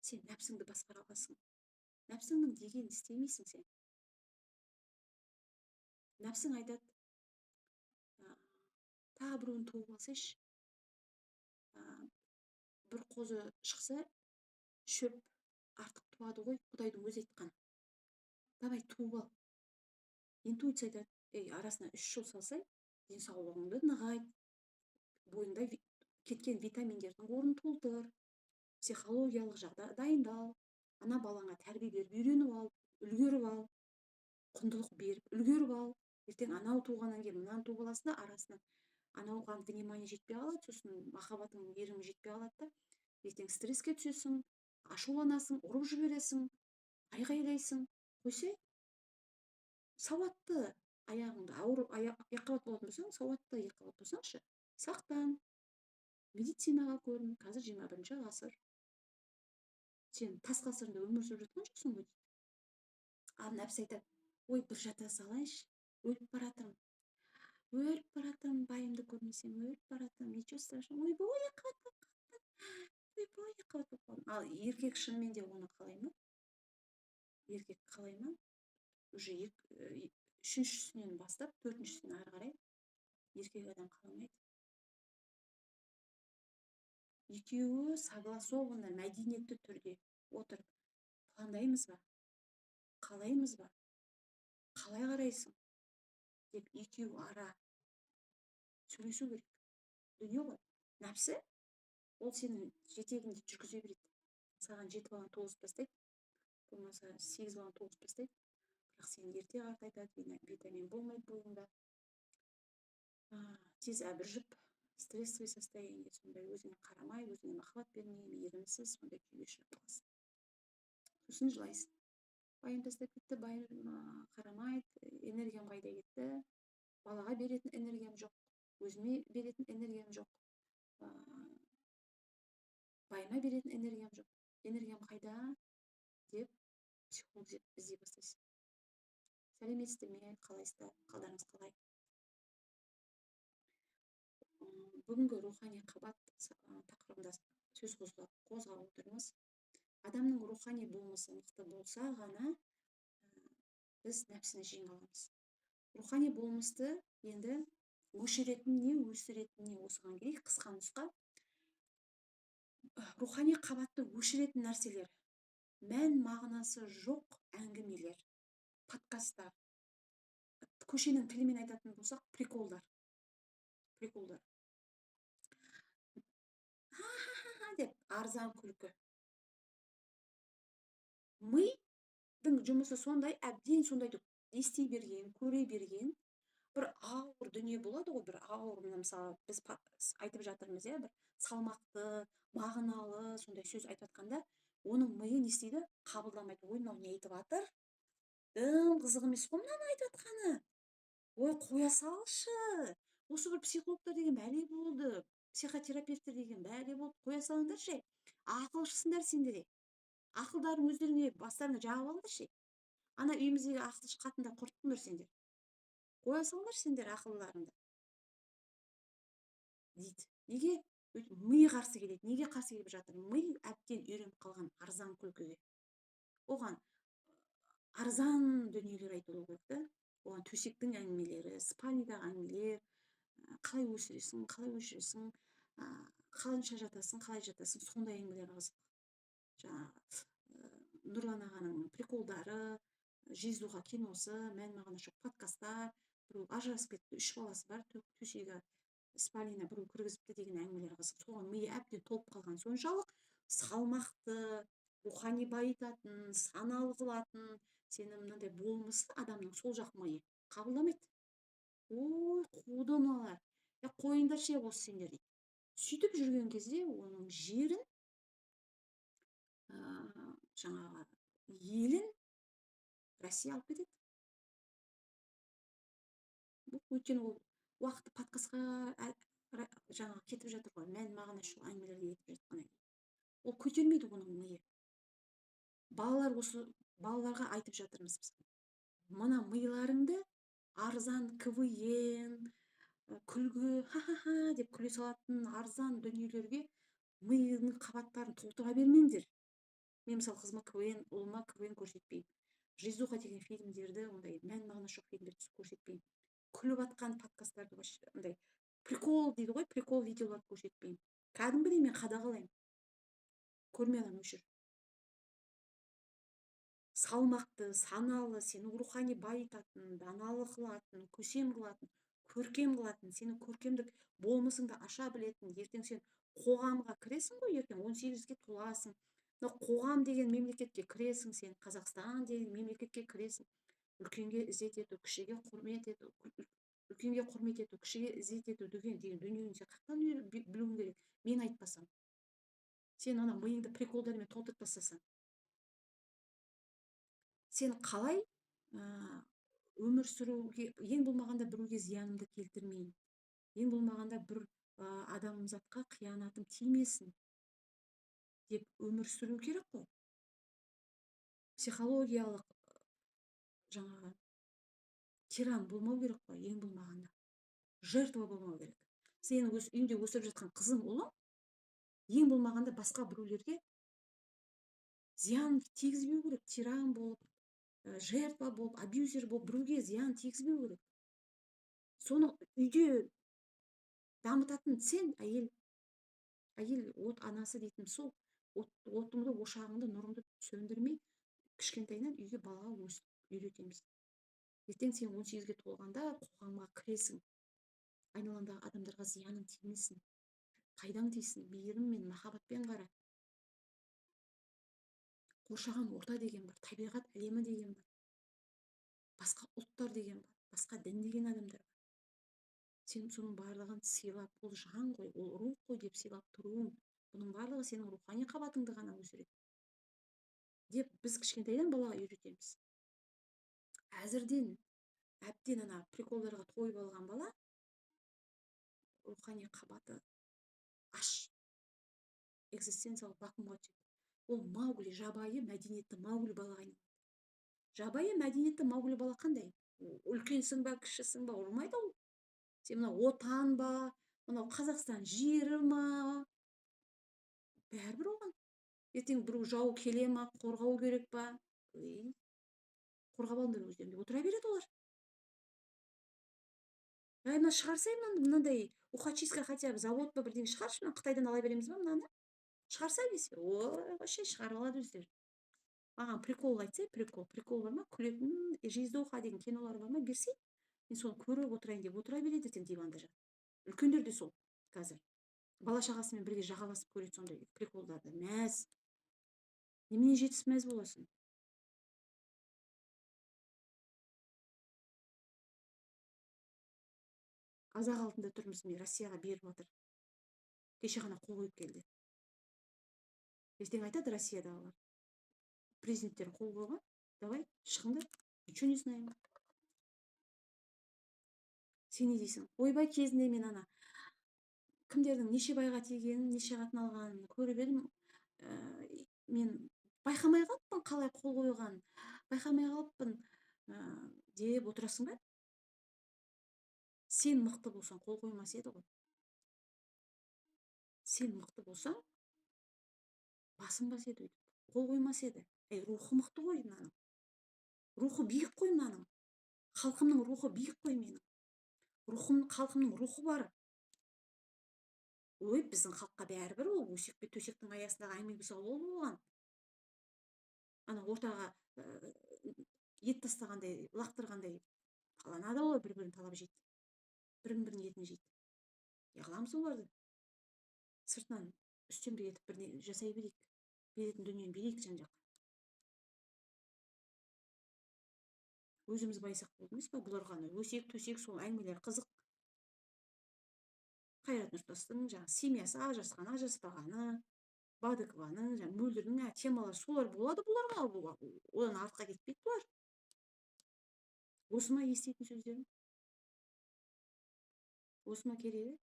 Speaker 1: сен нәпсіңді басқара аласың. Нәпсіңнің дегенін істемейсің сен. Нәпсің айтады, тағы біреуін туып алсайшы. Бір қозы шықса, шөп артық туады ғой, Құдайдың өзі айтқан. Давай туып ал. Интуиция айтады, арасына 3 жыл салсай, денсаулығыңды нығайт, бойыңда кеткен витаминдердің орнын толтыр, психологиялық жағдай дайындал, ана балаңа тәрбие беріп үйреніп ал, үлгеріп ал, құндылық беріп үлгеріп ал. Ертең анау туғаннан кейін мынаны туып аласың да, арасына анауға внимание жетпей қалады, сосын махаббатың, мейірімің жетпей қалады да, ертең стресске түсесің, ашуланасың, ұрып жібересің, айғайлайсың. Қойсай, сауатты аяғыңды ауырып екіқабат болатын болсаң, сауатты екіқабат болсаңшы, сақтан, медицинаға көрін. Қазір 21 ғасыр. Сен тас ғасырында өмір сүріп жатқан жоқсың ғой дейді. Ал нәпсі айтады, ой, бір жата салайыншы, өліп баратырмын, байымды көрмесем, өліп баратырмын, ничего страшного, ойбой, екіқабат болып қалдым. Ал еркек шынымен де оны қалай ма? Еркек қалай ма? Уже үшіншісінен бастап, төртіншісіне ары қарай еркек адам қаламайды. Екеуі согласованно, мәдениетті түрде отырып, пландаймыз ба? Қалаймыз ба? Қалай қарайсың? Деп екеуі ара сөйлесу керек. Дүние ғой. Нәпсі ол сенің жетегіңді жүргізе береді. Саған 7 баланы тоғызып тастайды, болмаса 8 баланы тоғызып тастайды. Бірақ сен ерте қартайтады, витамин болмайды бойыңда. Тез әбіржіп, стрессовый состояние, сондай өзіңе қарамай, өзіңе махаббат бермей, мейірімсіз, сондай күйге ұшырап қаласың. Сосын жылайсың. Байым тастап кетті, байым қарамайды, энергиям қайда кетті, балаға беретін энергиям жоқ, өзіме беретін энергиям жоқ, байыма беретін энергиям жоқ, энергиям қайда деп психолог іздей бастайсың. Сәлеметсіздер ме, қалайсыздар, қалдарыңыз қалай? Бүгінгі рухани қабат тақырыбында сөз қозғап отырмыз. Адамның рухани болмысы мықты болса ғана біз нәпсіні жеңе аламыз. Рухани болмысты енді өшіретін не, өсіретін не, осыған келейік. Қысқа нұсқа. Рухани қабатты өшіретін нәрселер, мән мағынасы жоқ әңгімелер, подкасттар, көшенің тілімен айтатын болсақ, приколдар. Деп арзан күлкі. Мидың жұмысы сондай, әбден сондайды ести берген, көре берген, бір ауыр дүние болады ғой, бір ауыр, мына мысалы біз айтып жатырмыз иә, бір салмақты, мағыналы сондай сөз айтып жатқанда, оның миы не істейді, қабылдамайды. Ой, мынау не айтып жатыр, дым қызық емес қой мынаны айтып жатқаны, ой қоя салшы, осы бір психологтар деген бәле болды, психотерапевттер деген бәле болды, қоя салыңдаршы, ақылшысыңдар сендер, ақылдарын өздеріңе бастарына жағып алыңдаршы, ана үйіміздегі ақылшы қатындар құрттыңдар сендер, қоя салыңдаршы сендер ақылларыңды дейді. Неге? Ми қарсы келеді. Неге қарсы келіп жатыр? Ми әбден үйреніп қалған арзан күлкіге. Оған арзан дүниелер айтылу керек та. Оған төсектің әңгімелері, спальнядағы әңгімелер, қалай өсіресің, қалай өшіресің, қалайша жатасың, қалай жатасың, сондай әңгімелер қызық. Жаңағы Нұрлан ағаның приколдары, жиздуға киносы, мән мағына жоқ подкасттар, біреу ажырасып кетті, 3 баласы бар, төсегі спальняна біреу кіргізіпті деген әңгімелер қызық. Соған миы әбден толып қалған соншалық салмақты, рухани байытатын, саналы қылатын, сені мынандай болмысы адамның сол жақ миы қабылдамайды. Ой, қуды мыналар. Қойыңдаршы осы сендер дейді. Сөйтіп жүрген кезде оның жерін, жаңағы елін Россия алып кетеді. Өйткені ол уақыты подкастқа жаңағы кетіп жатыр ғой, мән мағына жоқ әңгімелерге кетіп жатқаннан кейін. Ол көтермейді оның миы. Балаларға айтып жатырмыз біз. Мына миларыңды арзан КВН, күлгі, ха-ха-ха деп күле салатын арзан дүниелерге миының қабаттарын толтыра бермеңдер. Мен мысалы қызыма КВН, ұлыма КВН көрсетпеймін. Жизуха деген фильмдерді, ондай мән мағына жоқ фильмдерді көрсетпеймін. Күліп жатқан подкасттарды, ондай прикол дейді ғой, прикол видеоларды көрсетпеймін. Кәдімгідей мен қадағалаймын. Көрмей аламын, өшір. Салмақты, саналы, сені рухани байытатын, даналы қылатын, көсем қылатын, көркем қылатын, сені көркемдік болмысыңды аша білетін, ертең сен қоғамға кіресің ғой, ертең 18-ге толасың. Қоғам деген мемлекетке кіресің, сен Қазақстан деген мемлекетке кіресің. Үлкенге ізет ету, кішіге құрмет ету, үлкенге құрмет ету, кішіге ізет ету деген дүниені сен қақтан білуің керек, мен айтпасам. Сен ана миыңды приколдармен толтырып тастасаң, сен қалай өмір сүруге, ең болмағанда біреуге зиянымды келтірмейін, ең болмағанда бір адамзатқа қиянатым тимесін деп өмір сүру керек қой. Психологиялық жаңағы тиран болмау керек қой, ең болмағанда. Жертва болмау керек. Сенің үйінде өсіріп жатқан қызың, ұлың ең болмағанда басқа біреулерге зиян тигізбеу керек. Тиран болып, жертва болып, абьюзер болып біреуге зиян тигізбеу керек. Соны үйде дамытатын сен, әйел от анасы дейтін сол, отыңды, ошағыңды, нұрыңды сөндірмей, кішкентайынан үйге балаға өстіп үйретеміз. Ертең сен 18-ге толғанда қоғамға кіресің, айналаңдағы адамдарға зияның тимесін, пайдаң тисін, мейіріммен, махаббатпен қара. Қоршаған орта деген бар, табиғат әлемі деген бар, басқа ұлттар деген бар, басқа дін деген адамдар бар. Сен соның барлығын сыйлап, ол жан ғой, ол рух қой деп сыйлап тұруың, бұның барлығы сенің рухани қабатыңды ғана өсіреді деп біз кішкентайдан балаға үйретеміз. Әзірден әбден ана приколдарға тойып алған бала рухани қабаты аш, экзистенциялық вакуумға түседі. Ол Маугли, жабайы мәдениетті Маугли балаға айналады. Жабайы мәдениетті Маугли бала қандай? Үлкенсің ба, кішісің ба, ұрмайды ол. Сен мынау отан ба, мынау Қазақстан жері ма, бәрібір оған. Ертең біреу жау келе ма, қорғау керек па? Қорғап алыңдар өздерін деп отыра береді олар. Мына шығарсай мынандай ухачистка хотя бы завод па бірдеңе шығаршы, мына Қытайдан ала береміз ба мынаны? Шығарсай десе, ой, вообще шығара алады өздері. Маған прикол айтсай, прикол бар ма, күлетін Жиздуха деген кинолар бар ма, берсей, мен соны көріп отырайын деп отыра береді ертең диванда жатып. Үлкендер де сол қазір. Бала шағасымен бірге жағаласып көреді сондай приколдарды. Мәз. Немене жетісіп мәз боласың? Азак алдында тұрмыз, мен Россияға беріп жатыр. Кеше ғана қол қойып келді. Ертең айтады Россиядағылар. Президенттер қол қойған. Давай, шығыңдар. Ничего не знаем. Сен не дейсің? Ойбай, кезінде мен ана кімдердің неше байға тигенін, неше қатын алғанын көріп едім. Мен байқамай қалыппын қалай қол қойғанын. Байқамай қалыппын деп отырасың ба? Сен мықты болсаң қол қоймас еді ғой. Сен мықты болсаң басынбас еді өйтіп. Қол қоймас еді. Рухы мықты ғой мынаның. Рухы биік қой мынаның. Халқымның рухы биік қой менің. Халқымның рухы бар. Ой, біздің халыққа бәрібір ол өсек пе төсектің аясындағы әңгіме болса ол болған. Ана ортаға ет тастағандай, лақтырғандай қаланады ғой, бір-бірін талап жейді. Бірін-бірінің етін жейді. Қыламыз оларды. Сыртынан үстемдік етіп бірне жасай берейік. Беретін дүниені берейік жан жаққа. Өзіміз байсақ болды емес па? Бұлар ғана өсек, төсек, сол әңгімелер қызық. Қайрат Нұртастың жаңағы семьясы ажырасқан, ажыраспағаны, Бадыкованың, Мөлдірдің темалары солар болады бұларға. Одан артқа кетпейді бұлар. Осы ма еститін сөздерім? Осы ма керегі?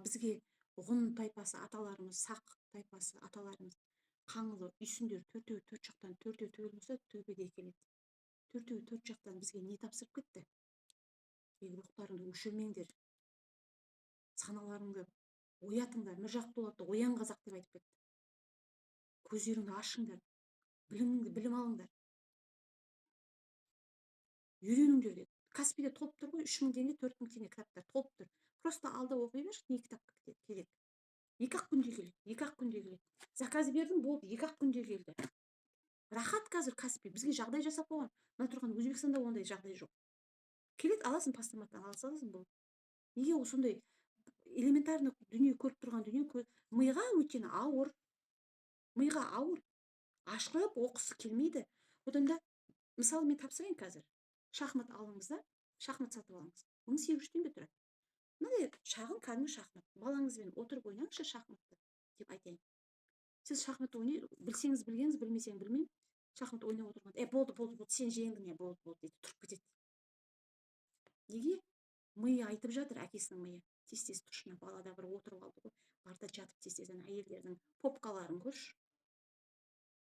Speaker 1: Бізге ғұн тайпасы аталарымыз, сақ тайпасы аталарымыз қаңлы үйсіндер төртеу төрт жақтан төртеу төгіл болса төбеде келеді. Төртеу төрт жақтан бізге не тапсырып кетті? Рухтарыңды өшірмеңдер, саналарыңды оятыңдар. Міржақып Дулатты оян қазақ деп айтып кетті. Көздеріңді ашыңдар, білім алыңдар, үйреніңдер деді. Каспийде толып тұр ғой, 3000 теңге, 4000 теңге кітаптар толып тұр. Просто алда оқи бер, не кітап керек. 2-ақ күнде келеді. Заказ бердім, болды, 2-ақ күнде келді. Рахат қазір Каспий, бізге жағдай жасап қойған. Мына тұрған Өзбекстанда ондай жағдай жоқ. Келеді, аласың пастаматтан, аласың, болды. Неге ол сондай элементарный дүние көріп тұрған дүние миға өйткені ауыр. Миға ауыр. Ашылып оқысы келмейді. Одан да, мысалы, мен тапсырайын қазір. Шахмат алыңыз да, шахмат сатып алыңыз. 1800 теңге тұрады. Мынандай шағын кәдімгі шахмат. Балаңызбен отырып ойнаңызшы шахматты деп айтайын. Сіз шахмат ойнай, білсеңіз білгеніз, білмесең білмеймін. Шахмат ойнап отырғанда, болды, сен жеңдің, болды дейді, тұрып кетеді. Неге? Миы айтып жатыр, әкесінің миы. Тез тұршына, балада бір отырып алды ғой. Барда жатып тез әйелдердің попкаларын көрші.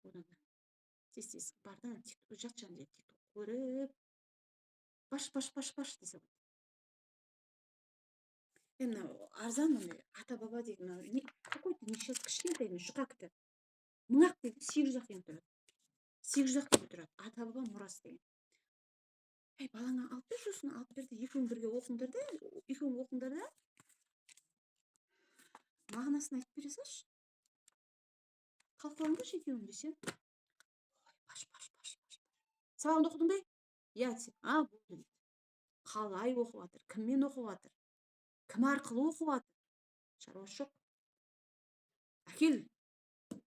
Speaker 1: Одан да тез барда жат жанында тикток көріп, баш десе. Мына арзан ата баба деген какой-то несчет кішкентай жұқа кітап. 1000-ақ деп 800-ақ теңге тұрады. 800-ақ теңге тұрады. Ата баба мұрасы деген. Балаңа алып бер, сосын алып берді. Екеуің бірге оқыңдар да. Мағынасын айтып бере салшы. Талқылаңдаршы екеуің десем. Баш. Сабағыңды оқыдың ба? Иә десем. Болды дейді. Қалай оқып жатыр? Кіммен оқып жатыр? Кім арқылы оқып жатыр? Шаруасы жоқ. Әкел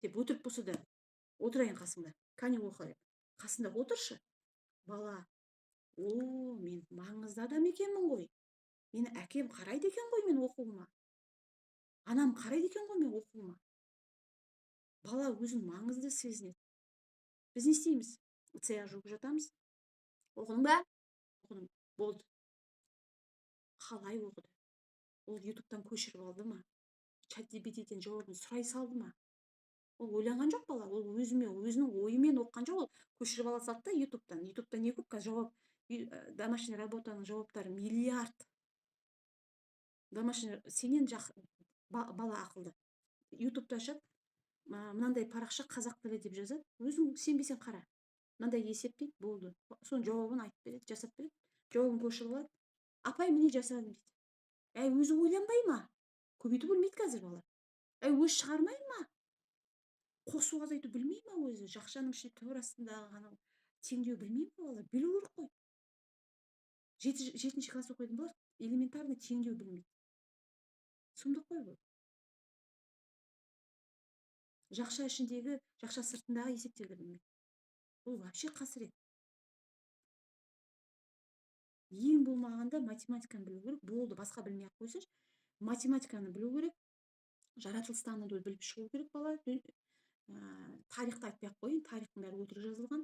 Speaker 1: деп өтірік болса да отырайын қасыңда. Кәне оқы деп. Қасында отыршы. Бала, мен маңызды адам екенмін ғой. Мені әкем қарайды екен ғой мен оқуыма. Анам қарайды екен ғой мен оқуыма. Бала өзін маңызды сезінеді. Біз не істейміз? Цея жуып жатамыз. Оқыдың ба? Оқыдым. Болды. Қалай оқыды? Ол ютубтан көшіріп алды ма? ChatGPT-ден жауабын сұрай салды ма? Ол ойланған жоқ бала. Ол өзінің ойымен оққан жоқ. Ол көшіріп ала салды да ютубтан. Ютубтан не көп қазір жауап, домашний работаның жауаптары миллиард. Домашний сенен бала ақылды. Ютубта ашады, мынандай парақша қазақ тілі деп жазады. Өзің сенбесең қара. Мынандай есеп дейді, болды. Соның жауабын айтып береді, жасап береді. Жауабын көшіріп алады. Апай, міне жасадым дейді. Өзі ойланбай ма? Көбейту білмейді қазір бала. Өзі шығармай ма? Қосу азайту білмей ма өзі? Жақшаның ішінде төр астындағы ғана теңдеу білмей ма бала? Білу керек қой. 7-ші класс оқитын бала элементарный теңдеу білмейді. Сұмдық қой бұл. Жақша ішіндегі, жақша сыртындағы есептерді білмейді. Бұл вообще қасірет. ең болмағанда математиканы білу керек, болды, басқа білмей ақ қойсыншы, математиканы білу керек, жаратылыстануды біліп шығу керек бала. Тарихты айтпай ақ қояйын, тарихтың бәрі өтірік жазылған.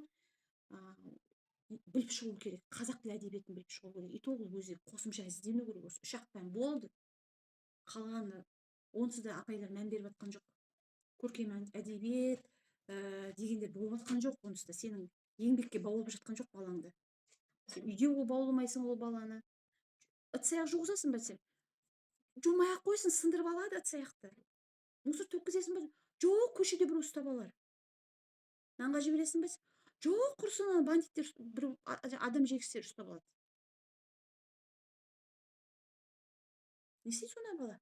Speaker 1: Біліп шығу керек, қазақ тілі әдебиетін біліп шығу керек, и то ол өзі қосымша іздену керек. Осы 3 ақ болды, қалғаны онсыз да апайлар мән беріп жатқан жоқ. Көркем әдебиет дегендер болып жатқан жоқ, онсыз да сенің еңбекке баулып жатқан жоқ балаңды. Сен үйде ол бауламайсың ол баланы. ыдыс аяқ жуғызасың ба сен? Жумай ақ қойсын, сындырып алады ыдыс аяқты. Мусор төккізесің ба? Жоқ, көшеде біреу ұстап алар. Нанға жібересің ба? Жоқ, құрсын бандиттер, біреу адам жегіштер ұстап алады. Не істейді сонда бала?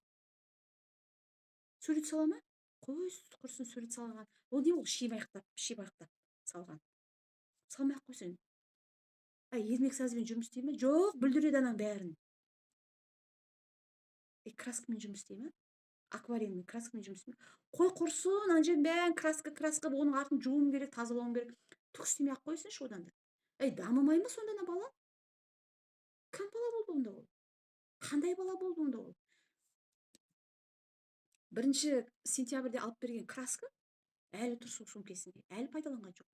Speaker 1: Сурет сала ма? Қой құрсын сурет салған. Ол не, ол шибаяқтап салған. Салмай ақ қойсын. Ермек сазбен жұмыс істей ме? Жоқ, бүлдіреді ананың бәрін. Краскамен жұмыс істей ме? Акварельмен, краскамен жұмыс істей ме? Қой құрсын, ана жердің бәрін краска, оның артын жууым керек, тазалауым керек. Түк істемей ақ қойсыншы одан да. Дамымай ма сонда ана бала? Кім бала болды онда ол? Қандай бала болды онда ол? 1 сентябрьде алып берген краска әлі тұр сол сөмкесінде, әлі пайдаланған жоқ.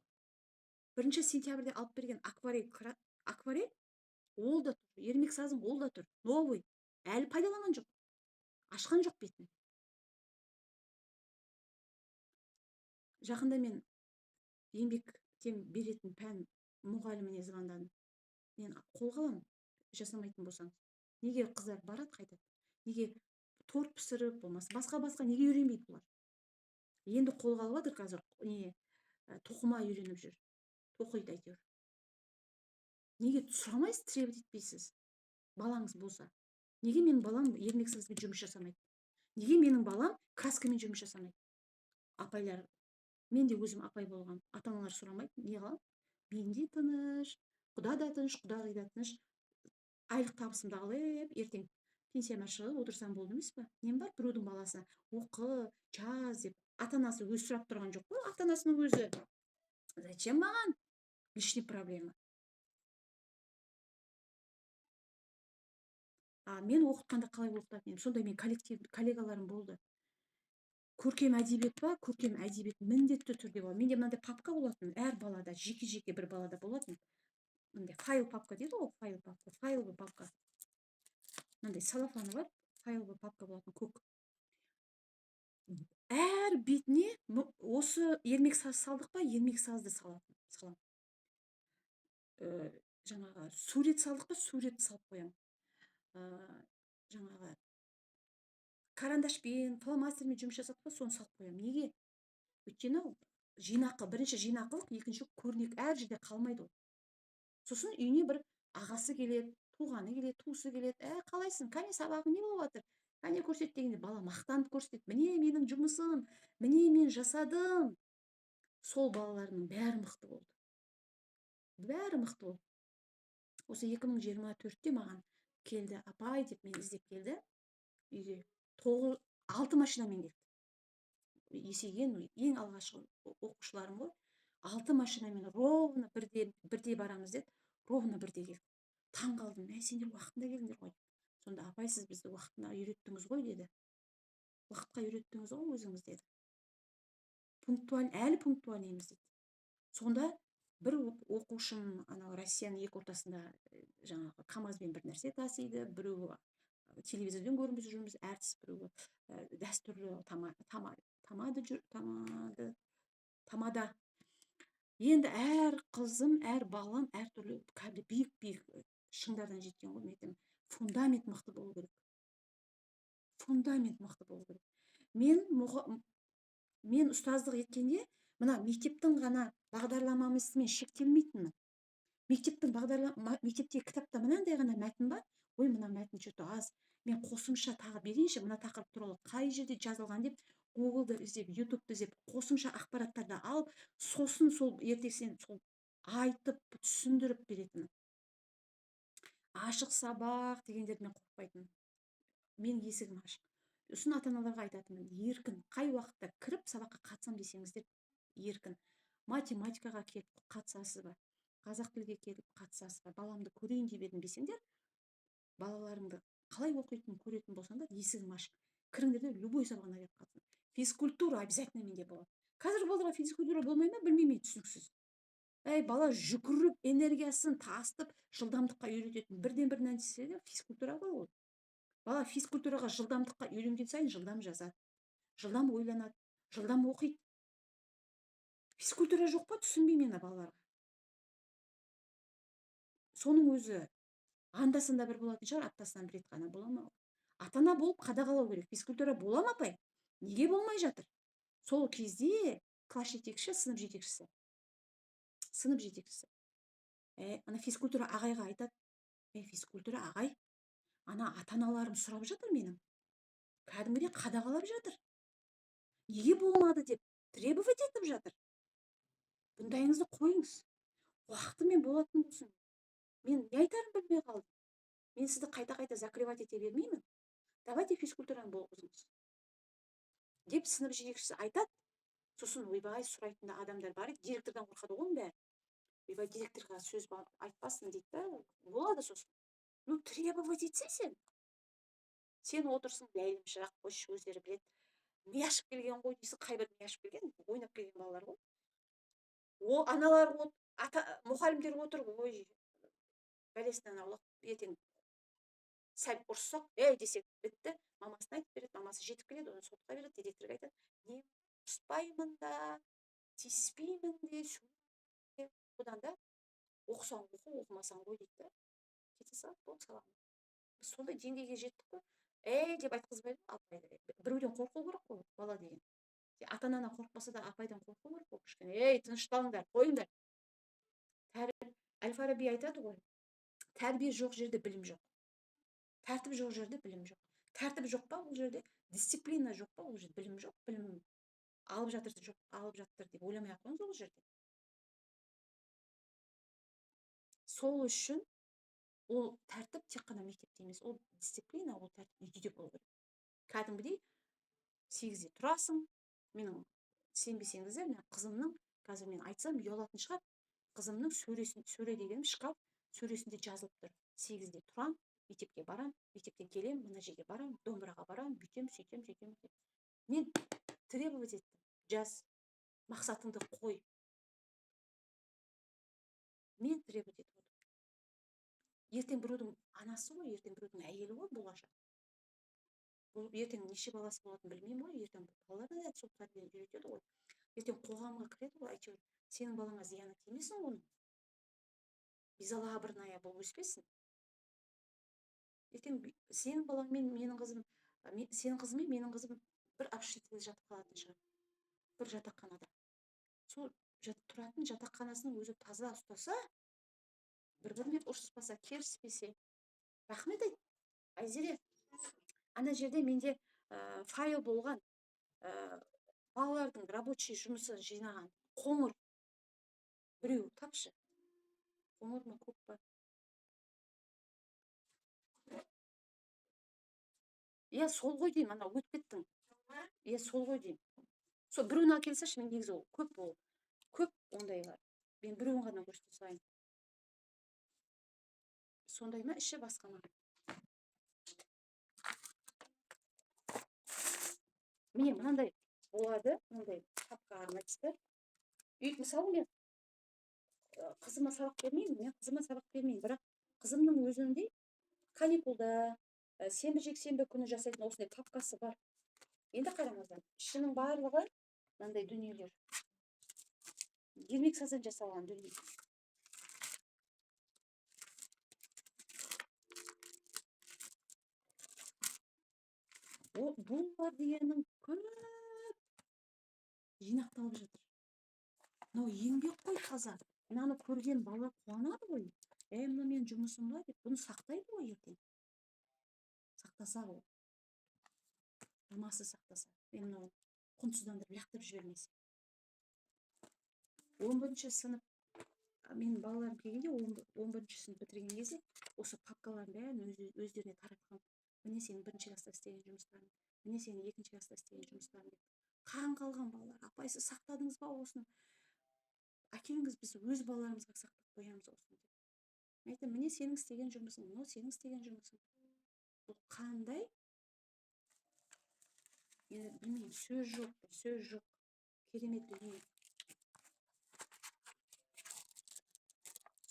Speaker 1: 1 сентябрьде алып берген акварель ол да тұр, ермек сазың ол да тұр, новый, әлі пайдаланған жоқ, ашқан жоқ бетін. Жақында мен еңбектен беретін пән мұғаліміне звондадым. Мен қолға аламын, жасамайтын болсаңыз. Неге қыздар барады қайтады? Неге торт пісіріп, болмаса басқа неге үйренбейді бұлар? Енді қолға алып жатыр қазір, тоқыма үйреніп жүр, тоқиды әйтеуір. Неге сұрамайсыз, требовать етпейсіз? Балаңыз болса, неге менің балам ермексізбен жұмыс жасамайды? Неге менің балам краскамен жұмыс жасамайды? Апайлар, мен де өзім апай болған, ата-аналар сұрамайды, не қылам? Мен де тыныш, құда да тыныш, құдағи да тыныш, айлық табысымды алып, ертең пенсияма шығып отырсам болды емес па? Нем бар біреудің баласына оқы, жаз деп, ата-анасы өзі сұрап тұрған жоқ қой, ата-анасының өзі. Зачем маған? Лишний проблема. Мен оқытқанда қалай оқытатын едім? Сонда мен коллегаларым болды. Көркем әдебиет па? Көркем әдебиет міндетті түрде болады. Менде мынандай папка болатын, әр балада, жеке бір балада болатын. Мындай файл папка дейді ғой, файловый папка. Мынандай салафаны бар, файловый папка болатын, көк. Әр бетіне осы ермек саз салдық па, ермек сазды салам. Жаңағы сурет салдық па, сурет салып қоям. Жаңағы карандашпен, фломастермен жұмыс жасадық па, соны салып қоям. Неге? Өйткені жинақы, бірінші жинақылық, екінші көрнек әр жерде қалмайды ол. Сосын үйіне бір ағасы келеді, туғаны келеді, туысы келеді. Қалайсың? Кәне сабағың не болып жатыр? Кәне көрсет дегенде бала мақтанып көрсетеді. Міне менің жұмысым, міне мен жасадым. Сол балаларының бәрі мықты болды. Бәрі мықты болды. Осы 2024-те маған келді, апай деп мені іздеп келді үйге. 6 машинамен келді. Есейген ең алғашқы оқушыларым ғой. 6 машинамен ровно бірде барамыз деді, ровно бірде келді. Таң қалдым, сендер уақытында келдіңдер ғой. Сонда апай, сіз бізді уақытына үйреттіңіз ғой деді. Уақытқа үйреттіңіз ғой өзіңіз деді. Әлі пунктуальныймыз деді. Сонда бір оқушым анау Россияның екі ортасында жаңағы КамАЗбен бір нәрсе тасиды, біреуі телевизорден көріп жүрміз, әртіс, біреуі дәстүрлі тамада. Енді әр қызым, әр балам әртүрлі кәдімгі биік шыңдардан жеткен ғой. Мен фундамент мықты болу керек. Фундамент мықты болу керек. Мен ұстаздық еткенде мына мектептің ғана бағдарламасымен шектелмейтінмін. Мектептегі кітапта мынандай ғана мәтін бар. Ой, мына мәтін что-то аз. Мен қосымша тағы берейінші, мына тақырып туралы қай жерде жазылған деп Google-ды іздеп, YouTube-ды іздеп, қосымша ақпараттарды алып, сосын сол ертесен сол айтып, түсіндіріп беретін. Ашық сабақ дегендерді мен қорықпайтын. Мен есігім ашық. Сосын ата-аналарға айтатынмын, еркін, қай уақытта кіріп сабаққа қатысам десеңіздер, еркін. Математикаға келіп қатысасыз ба? қазақ тілге келіп қатысасыздар, баламды көрейін деп едім десеңдер, балаларыңды қалай оқитынын көретін болсаңдар, есігім ашық, кіріңдер де любой сабағына келіп қатысыңдар. Физкультура обязательно менде болады. Қазір балаларға физкультура болмай ма, білмеймін, түсініксіз. Бала жүгіріп энергиясын тасытып жылдамдыққа үйрететін бірден бір нәрсе физкультура ғой ол. Бала физкультураға жылдамдыққа үйренген сайын жылдам жазады, жылдам ойланады, жылдам оқиды. Физкультура жоқ па, түсінбеймін мен балаларға. Соның өзі анда-санда бір болатын шығар, аптасынан бір рет қана, бола ма? Ата-ана болып қадағалау керек. Физкультура бола ма, апай? Неге болмай жатыр? Сол кезде класс жетекшісі, сынып жетекшісі ана физкультура ағайға айтады: физкультура ағай, ана ата-аналарым сұрап жатыр, менің кәдімгідей қадағалап жатыр, неге болмады деп требовать етіп жатыр. Бұндайыңызды қойыңыз, уақытымен болатын болсын. Мен не айтарым білмей қалдым. Мен сізді қайта-қайта закрывать ете бермеймін. Давайте физкультураны болғызыңыз деп сынып жетекшісі айтады. Сосын ойбай сұрайтын адамдар бар, директордан қорқады ғой бәрі. Ойбай директорға сөз айтпасын дейді да, болады. Сосын требовать етсе, сен отырсың, ләйлім шырақ, қойшы, өздері біледі. Мияшып келген ғой дейсің, қай бір мияшып келген, ойнап келген балалар ғой. О, аналар мұғалімдер отыр, ой, бәлесінен аулақ, ертең сәл ұрсақ, десек бітті, мамасына айтып береді, мамасы жетіп келеді, оны сотқа береді, директорға айтады: не ұрыспаймын да, тиіспеймін де, одан да оқысаң оқы, оқымасаң қой дейді. Кете салады, болды, саламын. Біз сондай деңгейге жеттік қой. Деп айтқызбайды, апайды. Біреуден қорқу керек қой, бала деген. Ата-анадан қорықпаса да апайдан қорқу керек қой, кішкене. Тынышталыңдар, қойыңдар. Әл-Фараби айтады ғой, тәрбие жоқ жерде білім жоқ. Тәртіп жоқ жерде білім жоқ. Тәртіп жоқ па ол жерде, дисциплина жоқ па ол жерде, білім жоқ. Білім алып жатыр деп ойламай ақ қойыңыз ол жерде. Сол үшін ол тәртіп тек қана мектепте емес, ол дисциплина, ол тәртіп үйде болу керек. Кәдімгідей 8-де тұрасың. Менің сенбесеңіздер, мен қызымның, қазір мен айтсам ұялатын шығар, қызымның сөре деген шкаф сөресінде жазылып тұр: 8-де тұрам, мектепке барам, мектептен келем, мына жерге барам, домбыраға барам, бүйтем, сөйтем. Мен требовать еттім: жаз, мақсатыңды қой. Мен требовать етіп отырмын. Ертең біреудің анасы ғой, ертең біреудің әйелі ғой болашақ. Бұл ертең неше баласы болатынын білмеймін ғой, ертең балалар да сол тәрбиені үйретеді ғой. Ертең қоғамға кіреді ғой, әйтеуір сенің балаңа зияны тимесін оның. Безалабырная болып өспесін. Ертең сенің балаңмен менің қызым, сенің қызым мен менің қызым бір общежитиеде жатып қалатын шығар, бір жатақханада. Сол тұратын жатақханасының өзі таза ұстаса, бір-бірімен ұрыспаса, керіспесе, рахмет айт. Айзере, ана жерде менде файл болған, балалардың рабочий жұмысын жинаған қоңыр біреу тапшы. Қоңыр ма, көк па? Сол ғой деймін, ана өтіп кеттің. Сол ғой деймін. Сол біреуін әкелсеші, мен негізі ол көп ондайлар. Мен біреуін ғана көрсете салайын. Сондай ма, іші басқа ма? Міне мынандай болады, мынандай папка арнайсыздар. Мысалы мен қызыма сабақ бермеймін, бірақ қызымның өзінде каникулда, сенбі-жексенбі күні жасайтын осындай папкасы бар. Енді қараңыздар, ішінің барлығы мынандай дүниелер. Ермек саздан жасалған дүние. Бұл бар дегеннің көп жинақталып жатыр. Мынау еңбек қой таза. Мынаны көрген бала қуанады ғой. Мына мен жұмысым ба деп, бұны сақтайды ғой ертең. Сақтаса ғой. Мамасы сақтаса. Мен мынау құнсыздандырып лақтырып жібермесе. 11-ші сынып, менің балаларым келгенде, 11-ші сынып бітірген кезде, осы папкалардың бәрін өздеріне таратқан. Міне сенің 1-ші класста істеген жұмыстарың, міне сенің 2-ші класста істеген жұмыстарың деп. Таң қалған балалар: апай, сіз сақтадыңыз ба осыны? әкеңіз біз өз балаларымызға сақтап қоямыз осыны деп. Мен айтамын, міне сенің істеген жұмысың, мынау сенің істеген жұмысың. Бұл қандай, енді білмеймін, сөз жоқ, сөз жоқ. Керемет дүние.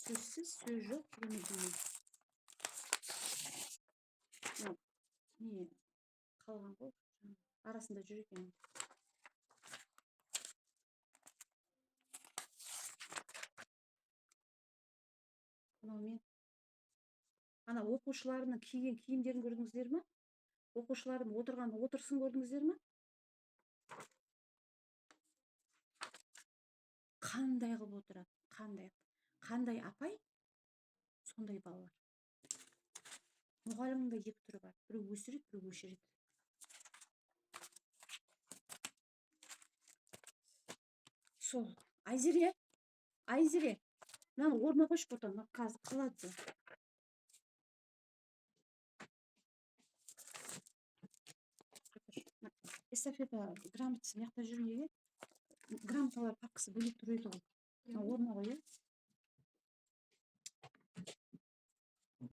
Speaker 1: Сөзсіз сөз жоқ, керемет дүние. Не қалған ғой, арасында жүр екен. Мынаумен ана оқушыларының киген киімдерін көрдіңіздер ме? Оқушылардың отырған отырысын көрдіңіздер ме? Қандай қылып отырады, қандай апай, сондай балалар. Мұғалімнің де екі түрі бар. Біреу өсіреді, біреу өшіреді. Сол, Айзере, мынаны орнына қойшы потом, қазір қалады. Эстафета грамотасы мына жақта жүр неге? Грамоталар папкасы бөлек тұр еді ғой. Орнына қой.